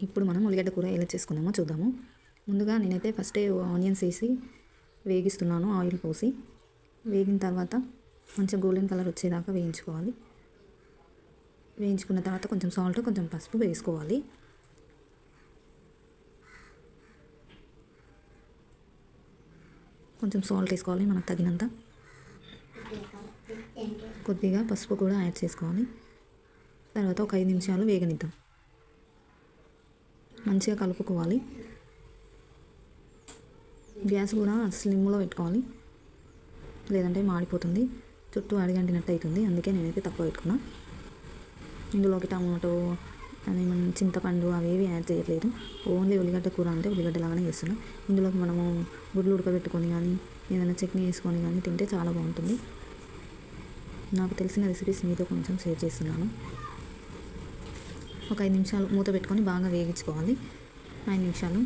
ఇప్పుడు మనం ఉల్లిగడ్డ కూర ఎలా చేసుకుందామో చూద్దాము. ముందుగా నేనైతే ఫస్టే ఆనియన్స్ వేసి వేగిస్తున్నాను, ఆయిల్ పోసి. వేగిన తర్వాత మంచిగా గోల్డెన్ కలర్ వచ్చేదాకా వేయించుకోవాలి. వేయించుకున్న తర్వాత కొంచెం సాల్ట్, కొంచెం పసుపు వేసుకోవాలి. కొంచెం సాల్ట్ వేసుకోవాలి మనకు తగినంత. కొద్దిగా పసుపు కూడా యాడ్ చేసుకోవాలి. తర్వాత ఒక 5 నిమిషాలు వేగనిద్దాం. మంచిగా కలుపుకోవాలి. గ్యాస్ కూడా స్లిమ్లో పెట్టుకోవాలి, లేదంటే మాడిపోతుంది, చుట్టూ అడిగంటినట్టు అవుతుంది. అందుకే నేనైతే తక్కువ పెట్టుకున్నా. ఇందులోకి టమాటో అదేమన్నా చింతపండు అవేవి యాడ్ చేయట్లేదు. ఓన్లీ ఉల్లిగడ్డ కూర అంటే ఉల్లిగడ్డ లాగానే చేస్తున్నాం. ఇందులోకి మనము గుడ్లు ఉడకబెట్టుకొని కానీ ఏదైనా చట్నీ వేసుకొని కానీ తింటే చాలా బాగుంటుంది. నాకు తెలిసిన రెసిపీస్ మీతో కొంచెం షేర్ చేస్తున్నాను. ఒక 5 నిమిషాలు మూత పెట్టుకొని బాగా వేగించుకోవాలి. 5 నిమిషాలు